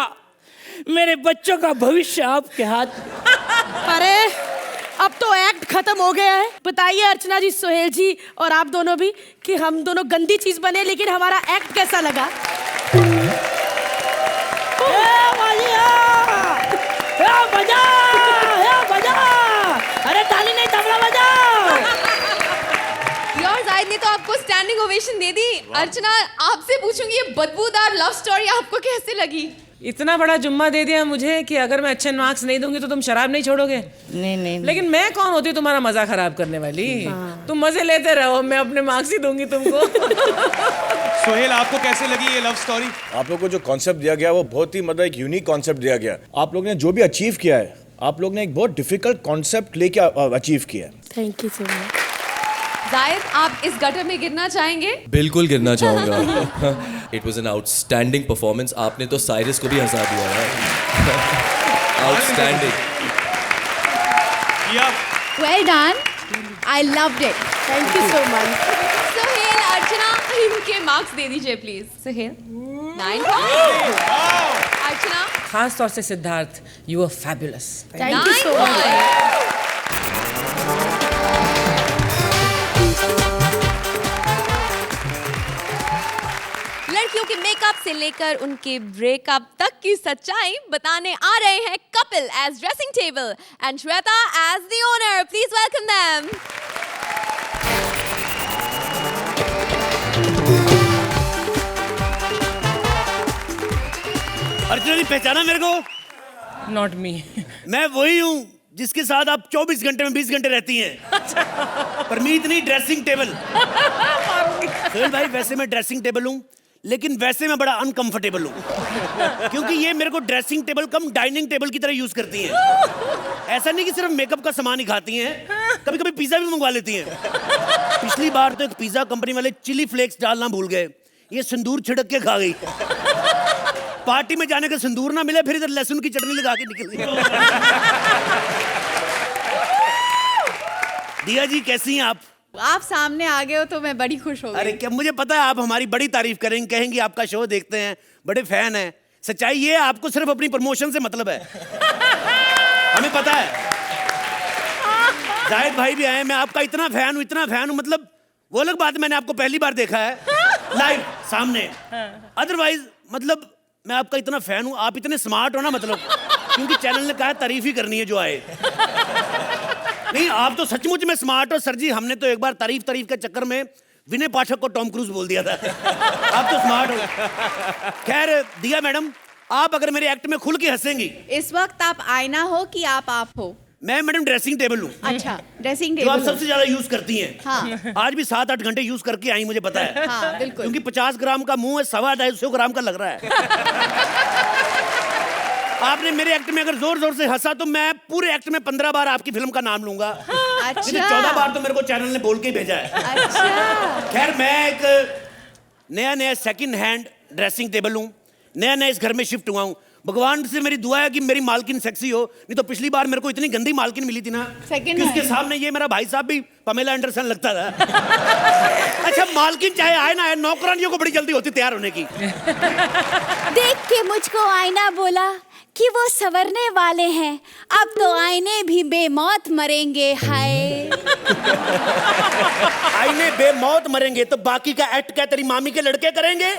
मेरे बच्चों का भविष्य आपके हाथ। अरे अब तो एक्ट खत्म हो गया है। बताइए अर्चना जी, सोहेल जी और आप दोनों भी, कि हम दोनों गंदी चीज बने, लेकिन हमारा एक्ट कैसा लगा? अरे ताली नहीं, तबला बजाओ। यार जाहिद ने तो आपको स्टैंडिंग ओवेशन दे दी। अर्चना, आपसे पूछूंगी ये बदबूदार लव स्टोरी आपको कैसे लगी? इतना बड़ा जुम्मा दे दिया मुझे कि अगर मैं अच्छे मार्क्स नहीं दूंगी तो तुम शराब नहीं छोड़ोगे। नहीं। लेकिन मैं कौन होती तुम्हारा मजा खराब करने वाली? तुम मजे लेते रहो, मैं अपने मार्क्स ही दूंगी तुमको। सोहेल, आपको कैसे लगी ये लव स्टोरी? आप लोग को जो कॉन्सेप्ट दिया गया वो बहुत ही मतलब एक यूनिक कॉन्सेप्ट दिया गया। आप लोग ने जो भी अचीव किया है, आप लोग ने एक बहुत डिफिकल्ट कॉन्सेप्ट लेके अचीव किया है। Thank you so much. Zahid, आप इस गटर में गिरना चाहेंगे? बिल्कुल गिरना चाहूँगा। It was an outstanding performance. आपने तो साइरस को भी हंसा दिया है। Outstanding. Well done. I loved it. Thank you so much. Sohail, Archana, इनके मार्क्स दे दीजिए प्लीज। सोहेल 9 points। अर्चना, खास तौर से Siddharth, you are fabulous. Thank you so much. लड़कियों के मेकअप से लेकर उनके ब्रेकअप तक की सच्चाई बताने आ रहे हैं Kapil as dressing table and Shweta as the owner. Please welcome them. Archana ji, पहचाना मेरे को? Not me. मैं वही हूँ जिसके साथ आप 24 घंटे में 20 घंटे रहती हैं। परमीत नहीं, ड्रेसिंग टेबल। सोहेल भाई, वैसे मैं ड्रेसिंग टेबल हूँ, लेकिन वैसे मैं बड़ा अनकंफर्टेबल हूँ, क्योंकि ये मेरे को ड्रेसिंग टेबल कम डाइनिंग टेबल की तरह यूज करती हैं। ऐसा नहीं कि सिर्फ मेकअप का सामान ही खाती हैं, कभी कभी पिज्जा भी मंगवा लेती हैं। पिछली बार तो एक पिज्जा कंपनी वाले चिली फ्लेक्स डालना भूल गए, ये सिंदूर छिड़क के खा गई। पार्टी में जाने का सिंदूर ना मिले, फिर इधर लहसुन की चटनी लगा के निकल गई। दिया जी, कैसी हैं आप? आप सामने आ गए हो तो मैं बड़ी खुश हो गई। अरे क्या, मुझे पता है आप हमारी बड़ी तारीफ करेंगे, कहेंगी आपका शो देखते हैं, बड़े फैन हैं। सच्चाई ये है, आपको सिर्फ अपनी प्रमोशन से मतलब है। हमें पता है। जाहिद भाई भी आए, मैं आपका इतना फैन हूँ, मतलब वो अलग बात है, मैंने आपको पहली बार देखा है लाइव सामने। अदरवाइज मतलब मैं आपका इतना फैन हूँ, आप इतने स्मार्ट हो ना, मतलब क्योंकि चैनल ने कहा तारीफ ही करनी है जो आए। नहीं, आप तो सचमुच में स्मार्ट हो सर जी। हमने तो एक बार तारीफ के चक्कर में विनय पाठक को टॉम क्रूज बोल दिया था। आप तो स्मार्ट हो। खैर दिया मैडम, आप अगर मेरे एक्ट में खुल के हंसेंगी। इस वक्त आप आईना हो कि आप हो? मैं मैडम ड्रेसिंग टेबल हूँ। अच्छा, ड्रेसिंग जो टेबल आप सबसे ज्यादा यूज करती हैं। हाँ। आज भी 7-8 घंटे यूज करके आई, मुझे पता है। हाँ, बिल्कुल। क्योंकि 50 ग्राम का मुंह है, 250 ग्राम का लग रहा है। आपने मेरे एक्ट में अगर जोर से हंसा तो मैं पूरे एक्ट में 15 बार आपकी फिल्म का नाम लूंगा। अच्छा। 14 बार तो मेरे को चैनल ने बोल के भेजा है। अच्छा। खैर, मैं एक नया सेकंड हैंड ड्रेसिंग टेबल हूँ, नया इस घर में शिफ्ट हुआ हूँ। भगवान से मेरी दुआ है कि मेरी मालकिन सेक्सी हो, नहीं तो पिछली बार मेरे को इतनी गंदी मालकिन मिली थी ना कि उसके सामने ये मेरा भाई साहब भी पमेला एंडरसन लगता था। अच्छा, मालकिन चाहे आए ना आए, नौकरानियों को बड़ी जल्दी होती तैयार होने की। देख के मुझको आईना बोला कि वो संवरने वाले हैं, अब तो आईने भी बेमौत मरेंगे। हाय। आईने बेमौत मरेंगे तो बाकी का एक्ट क्या तेरी मामी के लड़के करेंगे?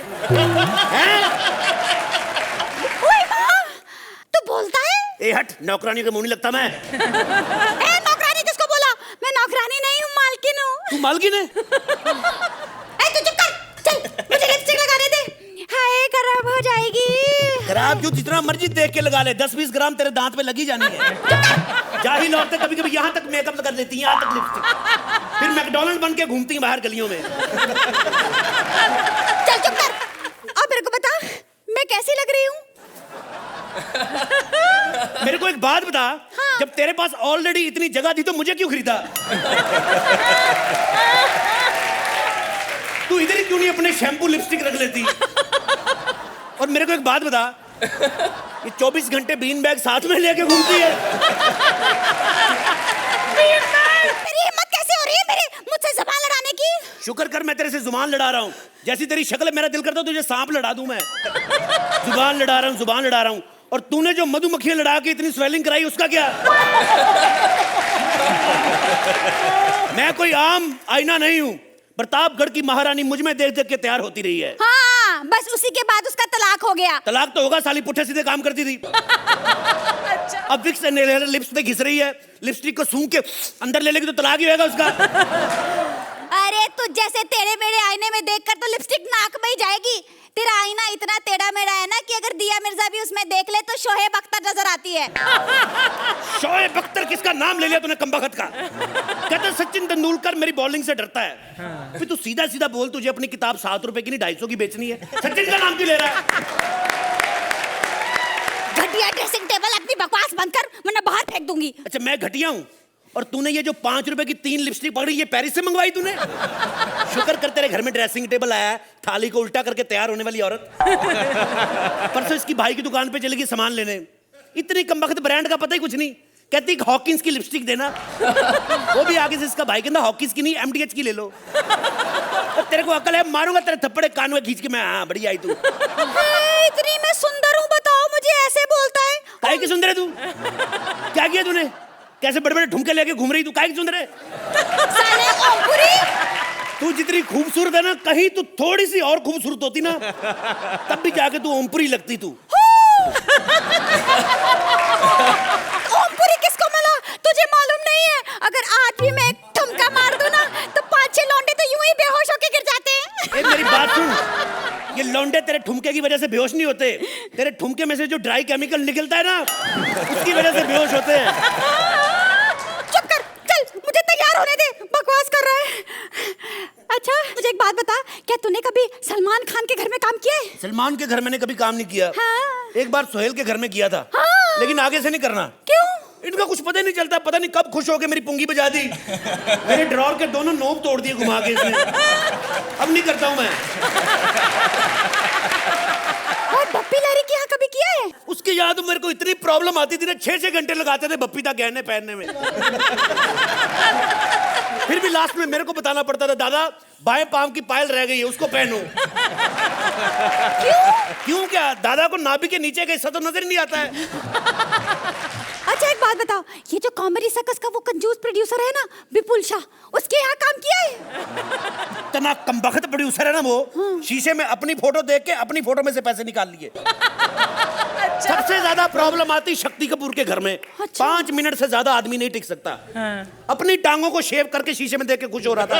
हैं? तू बोलता है? ए हट, नौकरानी के मुंह नहीं लगता मैं। ए, नौकरानी किसको बोला? मैं नौकरानी नहीं हूँ, मालकिन हूँ। तू मालकिन है? ए, तू चुप कर। चल, मुझे लिपस्टिक लगाने दे। हाय खराब जो जितना मर्जी देख के लगा ले, 10-20 ग्राम तेरे दांत पे लगी जानी है। जाहिल औरतें कभी कभी यहाँ तक मेकअप कर लेती हैं, यहाँ तक लिपस्टिक, फिर मैकडॉनल्ड बन के घूमती हैं बाहर गलियों में। चल चुप कर। अब मेरे को बता, मैं कैसी लग रही हूँ? मेरे को एक बात बता, हाँ। जब तेरे पास ऑलरेडी इतनी जगह थी तो मुझे क्यों खरीदा? तू इधर ही क्यों नहीं अपने शैम्पू लिपस्टिक रख लेती? और मेरे को एक बात बता, ये 24 घंटे बीन बैग साथ में लेके घूमती है। मेरी हिम्मत कैसे हो रही है मेरे मुझसे ज़बान लड़ाने की? शुक्र कर मैं तेरे से जुबान लड़ा रहा हूँ। जैसी तेरी शक्ल है, मेरा दिल करता तुझे सांप लड़ा दूं मैं। जुबान लड़ा रहा हूँ, जुबान लड़ा रहा हूँ। और तूने जो मधुमक्खियां लड़ा के इतनी स्वेलिंग कराई, उसका क्या? मैं कोई आम आईना नहीं हूँ। प्रतापगढ़ की महारानी मुझ में देख देख के तैयार होती रही है। हाँ, बस उसी के बाद उसका तलाक हो गया। तलाक तो होगा, साली पुट्ठे सीधे काम करती थी। अब विक्स इनहेलर लिप्स पे घिस रही है, लिपस्टिक को सूंघ के अंदर ले लेगी तो तलाक ही होगा उसका। अरे तू जैसे टेढ़े मेढ़े आईने में देखकर तो लिपस्टिक नाक में ही जाएगी। तेरा आईना इतना टेढ़ा मेढ़ा है ना कि अगर दिया मिर्जा भी उसमें देख ले तो शोएब अख्तर नजर आती है। शोएब अख्तर किसका नाम ले लिया तूने कमबख्त का? कहते सचिन तेंदुलकर मेरी बॉलिंग से डरता है। फिर तू सीधा सीधा बोल, तुझे अपनी किताब 7 रुपए की नहीं 250 की बेचनी है। सचिन का नाम क्यों ले रहा है? घटिया ड्रेसिंग टेबल, अपनी बकवास बंद कर वरना बाहर फेंक दूंगी। अच्छा मैं घटिया हूँ? और तूने ये जो 5 रुपए की 3 लिपस्टिक पकड़ी, ये पेरिस से मंगवाई तूने? शुक्र कर तेरे घर में ड्रेसिंग टेबल आया है, थाली को उल्टा करके तैयार होने वाली औरत। परसों इसकी भाई की दुकान पे चलेगी सामान लेने, इतनी कमबख्त ब्रांड का पता ही कुछ नहीं, कहती हॉकिंस की लिपस्टिक देना। वो भी आगे से इसका भाई कहता हॉकिंस की नहीं MDH की ले लो। तो तेरे को अकल है? मारूंगा तेरे थप्पड़े कान में खींच के मैं। हाँ बड़ी आई तू। इतनी मैं सुंदर हूँ, बताओ मुझे ऐसे बोलता है? काहे की सुंदर है तू? क्या किया तूने? कैसे बड़े बड़े ठुमके लेके घूम रही तू? काहे की सुंदर है? साले ओमपुरी, तू जितनी खूबसूरत है ना, कहीं तू थोड़ी सी और खूबसूरत होती ना, तब भी जाके तू ओमपुरी लगती तू। ओमपुरी किसको मिला तुझे मालूम नहीं है? अगर आज भी मैं एक ठुमका मार दूं ना तो 5-6 लौंडे तो यूं ही बेहोश होके गिर जाते हैं। ए मेरी बात सुन, ये लौंडे तेरे ठुमके की वजह से बेहोश नहीं होते, तेरे ठुमके में से जो ड्राई केमिकल निकलता है ना, उसकी वजह से बेहोश होते हैं। चुप कर, चल मुझे तैयार होने दे, बकवास कर रहा है। अच्छा मुझे एक बात बता, क्या तूने कभी सलमान खान के घर में काम किया है? सलमान के घर मैंने कभी काम नहीं किया। हाँ। एक बार सोहेल के घर में किया था। हाँ। लेकिन आगे से नहीं करना। क्यों? इनका कुछ पता नहीं चलता, पता नहीं कब खुश होके मेरी पुंगी बजा दी, मेरे ड्रॉर के दोनों नोब तोड़ दिए घुमा के इसने। अब नहीं करता हूं मैं। और बप्पी लहरी के यहाँ कभी किया है? उसके याद मेरे को इतनी प्रॉब्लम आती थी ना, 6-6 घंटे लगाते थे बप्पी तक गहने पहनने में। फिर भी लास्ट में मेरे को बताना पड़ता था, दादा बाएं पांव की पायल रह गई है, उसको पहनो। क्यों क्या? दादा को नाभि के नीचे का हिस्सा तो नजर ही नहीं आता है। अच्छा एक बात बताओ, ये जो कॉमेडी सर्कस का वो कंजूस प्रोड्यूसर है ना विपुल शाह, उसके यहाँ काम किया है? इतना कमबख्त प्रोड्यूसर है ना वो, शीशे में अपनी फोटो देख के अपनी फोटो में से पैसे निकाल लिए। सबसे ज्यादा प्रॉब्लम आती शक्ति कपूर के घर में। 5 मिनट से ज्यादा आदमी नहीं टिक सकता। अपनी टांगों को शेव करके शीशे में देख के खुश हो रहा था।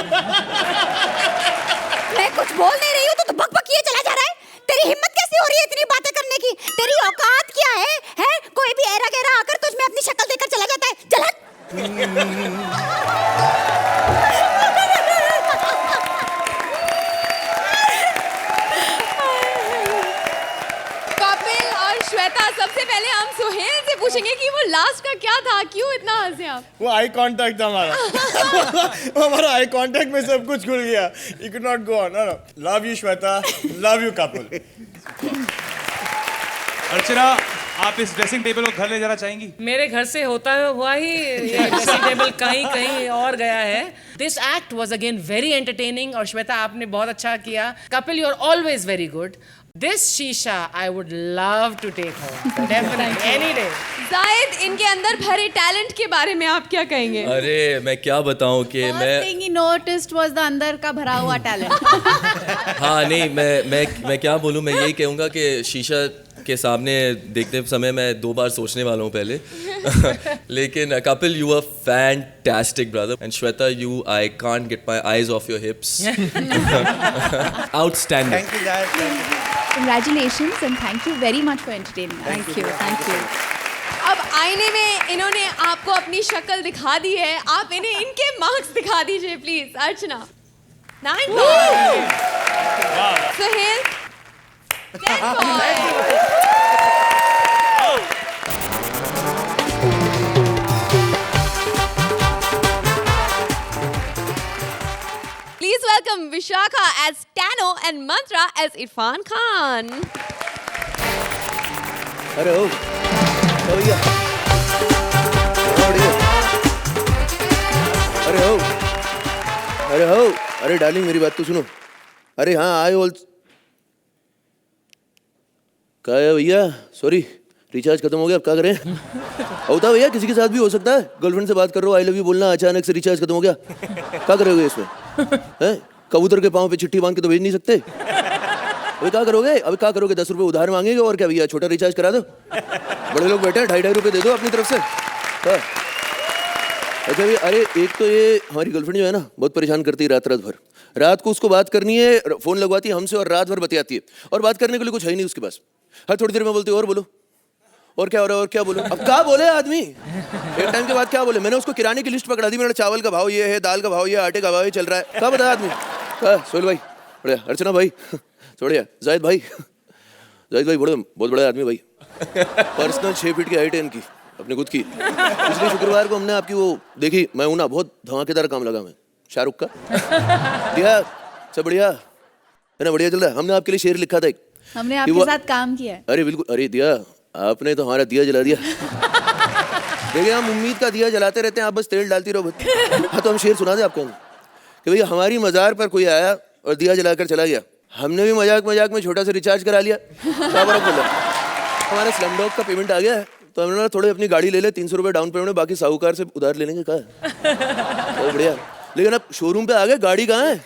मैं कुछ बोल नहीं रही हूँ तो बक बक किए चला जा रहा है। तेरी हिम्मत कैसे हो रही है इतनी बातें करने की? तेरी औकात क्या है? हैं? कोई भी ऐरा गैरा आकर तुझ में अपनी शक्ल देखकर चला जाता है। चल हट। कपिल और श्वेता, सबसे पहले हम सोहेल से पूछेंगे कि वो लास्ट का क्या था, क्यों इतना हंसे आप? वो आई कांटेक्ट था हमारा। हमारा आई कांटेक्ट में सब कुछ खुल गया। You could not go on. No. Love you Shweta, love you couple. अर्चना, आप इस ड्रेसिंग टेबल को घर ले जाना चाहेंगी? मेरे घर से होता हुआ ही ये ड्रेसिंग टेबल कहीं कहीं और गया है। This act was again very entertaining और श्वेता आपने बहुत अच्छा किया। Kapil you are always very good. This Shisha, I would love to take her. Definitely, any day. Zahid, इनके अंदर भरे टैलेंट के बारे में आप क्या कहेंगे? अरे मैं क्या बताऊं कि मैं thing he noticed was the अंदर का भरा हुआ टैलेंट। हाँ नहीं, मैं क्या बोलूं, मैं यही कहूँगा कि शीशा के सामने देखते समय मैं 2 बार सोचने वाला हूँ पहले। लेकिन Kapil you are fantastic brother and Shweta you I can't get my eyes off your hips. Outstanding. Thank you guys. Congratulations and thank you very much for entertaining us. Thank you. अब आईने में इन्होंने आपको अपनी शक्ल दिखा दी है, आप इन्हें इनके मार्क्स दिखा दीजिए please. Archana 9 points, Suhail 10 points। Please welcome Vishakha as Tano and Mantra as Irfan Khan. अरे हो भैया, अरे हो, अरे डार्लिंग मेरी बात तो सुनो। अरे हाँ आए ऑल क्या है भैया, सॉरी रिचार्ज खत्म हो गया, अब क्या करें? होता भैया, किसी के साथ भी हो सकता है। गर्लफ्रेंड से बात कर रहे हो, आई लव यू बोलना, अचानक से रिचार्ज खत्म हो गया, क्या करोगे इसमें? हैं? कबूतर के पाँव पे चिट्ठी बांध के तो भेज नहीं सकते। अभी क्या करोगे? अभी क्या करोगे? 10 रुपए उधार मांगेगे और क्या भैया, छोटा रिचार्ज करा दो। बड़े लोग बैठे हैं, 2.5 रुपए दे दो अपनी तरफ से। हाँ। अच्छा भैया, अरे एक तो ये हमारी गर्लफ्रेंड जो है ना, बहुत परेशान करती है रात भर। रात को उसको बात करनी है, फोन लगवाती है हमसे और रात भर बतियाती है, और बात करने के लिए कुछ है ही नहीं उसके पास। हर थोड़ी देर में बोलती है और बोलो, और क्या हो रहा है, और क्या बोलो। अब क्या बोले आदमी, एक टाइम के बाद क्या बोले? मैंने उसको किराने की लिस्ट पकड़ा दी, मेरा चावल का भाव ये है, दाल का भाव ये, आटे का भाव ये चल रहा है, क्या बताया आदमी? सोहेल भाई बढ़िया, अर्चना भाई बढ़िया, जाहिद भाई बड़े बहुत बड़े आदमी भाई, पर्सनल 6 फीट की हाइट है इनकी, अपने खुद की। पिछले शुक्रवार को हमने आपकी वो देखी, मैं हूं ना, बहुत धमाकेदार काम लगा मैं, शाहरुख का। दिया सब बढ़िया है ना, बढ़िया चल रहा है। हमने आपके लिए शेर लिखा था एक, हमने आपके साथ काम किया है। अरे बिल्कुल, अरे दिया आपने तो हमारा दिया जला दिया। देखिए हम उम्मीद का दिया जलाते रहते हैं, आप बस तेल डालती रहो। हाँ तो हम शेर सुना दे आपको कि भैया हमारी मज़ार पर कोई आया और दिया जलाकर चला गया, हमने भी मजाक में छोटा सा रिचार्ज करा लिया, क्या फर्क पड़ा? हमारा स्लमडॉग का पेमेंट आ गया है, तो हमने थोड़े अपनी गाड़ी ले ले, 300 रुपये डाउन पेमेंट, बाकी साहूकार से उधार ले लेंगे। कहा तो बढ़िया, लेकिन अब शोरूम पे आ गए, गाड़ी कहाँ है?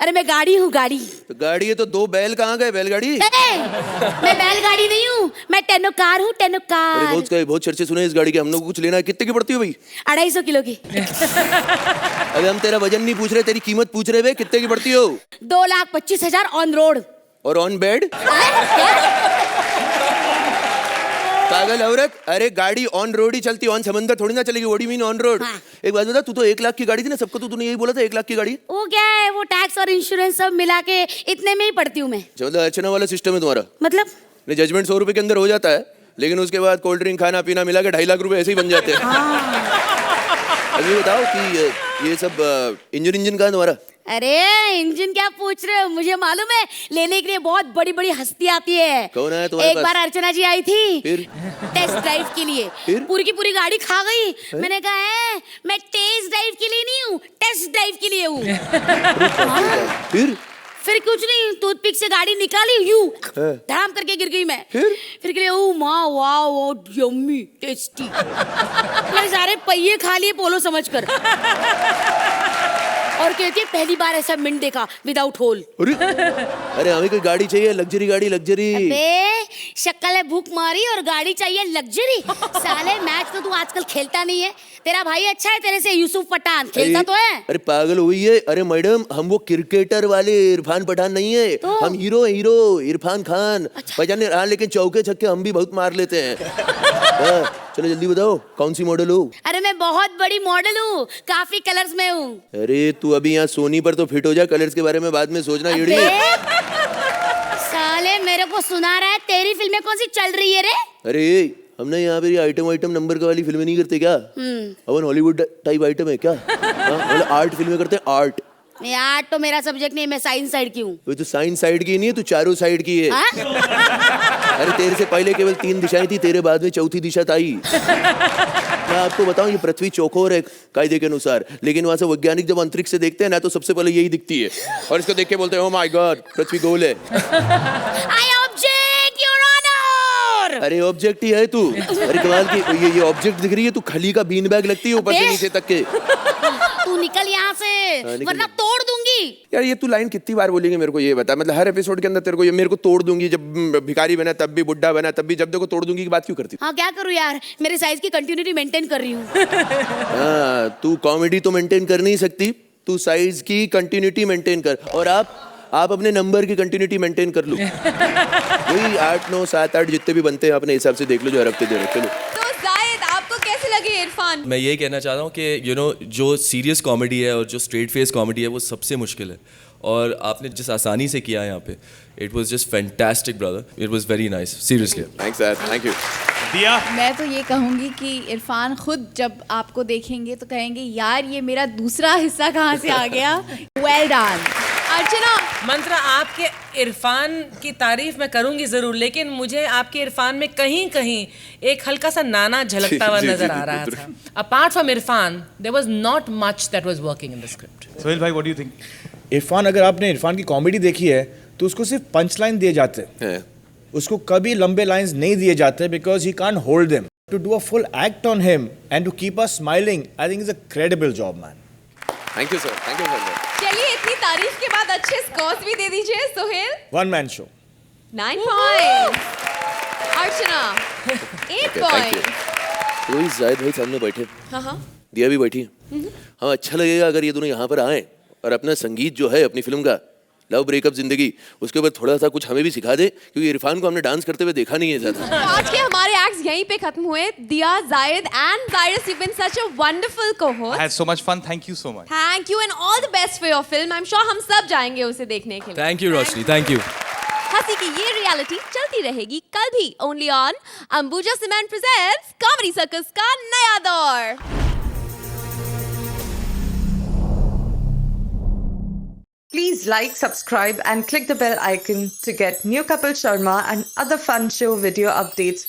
अरे मैं गाड़ी हूँ, गाड़ी। तो गाड़ी है तो 2 बैल कहाँ गए? बैलगाड़ी? मैं बैलगाड़ी नहीं हूँ, मैं टेनो कार हूँ, टेनो कार। बहुत चर्चे सुने इस गाड़ी के, हम लोग को कुछ लेना है। कितने की पड़ती है भाई? 250 किलो की। अरे हम तेरा वजन नहीं पूछ रहे, तेरी कीमत पूछ रहे, कितने की पड़ती हो? 2,25,000 ऑन रोड। और ऑन बेड? पागल औरत, अरे गाड़ी ऑन रोड ही चलती, ऑन समंदर थोड़ी ना चलेगी। What do you mean on road? एक बात बता, तू तो 1 लाख की गाड़ी थी ना, सबको तो तूने यही बोला था 1 लाख की गाड़ी। वो क्या है, वो टैक्स और इंश्योरेंस सब मिला के इतने में ही पड़ती हूँ मैं। मतलब अर्चना वाला सिस्टम है तुम्हारा? मतलब जजमेंट 100 रुपए के अंदर हो जाता है, लेकिन उसके बाद कोल्ड ड्रिंक खाना पीना मिला के 2.5 लाख रुपए ऐसे ही बन जाते हैं। अभी बताओ कि ये सब इंजन कहाँ है तुम्हारा? अरे इंजन क्या पूछ रहे हो, मुझे मालूम है, लेने के लिए बहुत बड़ी बड़ी हस्ती आती है। कौन है तुम्हारे एक पास? बार अर्चना जी आई थी, फिर टेस्ट ड्राइव के लिए। फिर? पूरी की पूरी गाड़ी खा गई। मैंने कहा है मैं टेस्ट ड्राइव के लिए नहीं हूँ, टेस्ट ड्राइव के लिए हूँ। फिर कुछ नहीं, टूथपिक से गाड़ी निकाली, यूं धड़ाम करके गिर गई मैं। फिर के लिए ओ माँ वाओ यम्मी टेस्टी, मैंने सारे पहिए खा लिए पोलो समझकर। और कहती है पहली बार ऐसा मिंट देखा विदाउट होल। अरे हमें कोई गाड़ी चाहिए, लग्जरी गाड़ी, लग्जरी। अबे शक्ल है भूख मारी और गाड़ी चाहिए लग्जरी। साले मैच तो तू आजकल खेलता नहीं है, तेरा भाई अच्छा है तेरे से, यूसुफ पठान खेलता तो है। अरे पागल हुई है, अरे मैडम हम वो क्रिकेटर वाले इरफान पठान नहीं है, तो? हम हीरो इरफान खान। पहचाने? हाँ, लेकिन चौके छक्के हम भी बहुत मार लेते हैं। चलो जल्दी बताओ कौन सी मॉडल हो? अरे मैं बहुत बड़ी मॉडल हूँ, काफी कलर्स में हूँ। अरे तू अभी यहाँ सोनी पर तो फिट हो जा, कलर्स के बारे में बाद में सोचना। इड़ी साले मेरे को सुना रहा है, तेरी फिल्में कौन सी चल रही है रे? अरे हमने यहाँ पे आइटम नंबर का वाली फिल्में नहीं करते क्या? अपन हॉलीवुड टाइप आइटम है क्या? मतलब आर्ट फिल्में करते हैं, आर्ट। यार तो मेरा सब्जेक्ट नहीं, मैं साइंस साइड की हूँ। तो साइंस साइड की नहीं है, तू चारों साइड की है। अरे तेरे से पहले केवल 3 दिशाएं थी, तेरे बाद में चौथी दिशा आई। मैं आपको बताऊं, ये पृथ्वी चौकोर है कायदे के अनुसार, लेकिन वहां से वैज्ञानिक जब अंतरिक्ष से देखते हैं ना, तो सबसे पहले यही दिखती है, और इसको देख के बोलते हैं ओह माय गॉड पृथ्वी गोल है। I object, Your Honor! अरे ऑब्जेक्ट ही है तू। अरे कमाल की ये ऑब्जेक्ट दिख रही है, तू खली का बीन बैग लगती है ऊपर से नीचे तक के। तू निकल यहाँ से, वरना तोड़ दूंगी। यार ये तू लाइन कितनी बार बोलेंगे मेरे को ये बता, मतलब हर एपिसोड के अंदर तेरे को ये मेरे को तोड़ दूंगी, जब भिखारी बना तब भी, बुड्ढा बना तब भी, जब देखो तोड़ दूंगी की बात क्यों करती? हाँ क्या करूँ यार, मेरे साइज की कंटिन्यूटी मेंटेन कर रही हूँ। हाँ तू कॉमेडी तो मेंटेन कर नहीं सकती, तू साइज की कंटिन्यूटी मेंटेन कर। और आप अपने नंबर की कंटिन्यूटी मेंटेन कर लो। वही 8, 9, 7, 8 जितने भी बनते हैं अपने हिसाब से देख लो जो हर हफ्ते दे रहे। चलो तो जायद आपको कैसे लगे इरफान? मैं ये कहना चाह रहा हूँ कि जो सीरियस कॉमेडी है और जो स्ट्रेट फेस कॉमेडी है वो सबसे मुश्किल है, और आपने जिस आसानी से किया है यहाँ पे, it was just fantastic brother, it was very nice, seriously. Thanks sir, thank you. दिया, मैं तो ये कहूँगी कि इरफान खुद जब आपको देखेंगे तो कहेंगे यार ये मेरा दूसरा हिस्सा कहाँ से आ गया। Well done. अर्चना, मंत्रा, आपके इरफान की तारीफ मैं करूंगी जरूर, लेकिन मुझे आपके इरफान में कहीं कहीं एक हल्का सा नाना झलकता हुआ नजर आ रहा था। Apart from Irfan there was not much that was working in the script. Sohail भाई, what do you think? Irfan, अगर आपने इरफान की कॉमेडी देखी है तो उसको सिर्फ पंच लाइन दिए जाते हैं, उसको कभी लंबे लाइंस नहीं दिए जाते because he can't hold them. To do a full act on him and to keep us smiling, I think is a credible job man. Thank you sir, thank you sir. चलिए इतनी तारीफ के बाद अच्छे scores भी दे दीजिए। Sohail, 1 man show, 9 points. Archana, 8 points. तो जायद भाई सामने बैठे, हाँ, दिया भी बैठी है। हाँ, अच्छा लगेगा अगर ये दोनों यहाँ पर आए और अपना संगीत जो है अपनी फिल्म का लव ब्रेकअप जिंदगी, उसके ऊपर थोड़ा सा कुछ हमें भी सिखा दे, क्योंकि इरफान को हमने डांस करते हुए देखा नहीं है ज्यादा। तो आज के हमारे एक्ट्स यहीं पे खत्म हुए। Diya, Zayed and Cyrus, you been such a wonderful co-host. I had so much fun. Thank you so much. Thank you and all the best for your film. I am sure हम सब जाएंगे उसे देखने के लिए। Thank you Roshni, thank you. हंसी की ये रियलिटी चलती रहेगी कल भी, only on Ambuja cement presents comedy circus का नया दौर। Please like, subscribe and click the bell icon to get new Kapil Sharma and other fun show video updates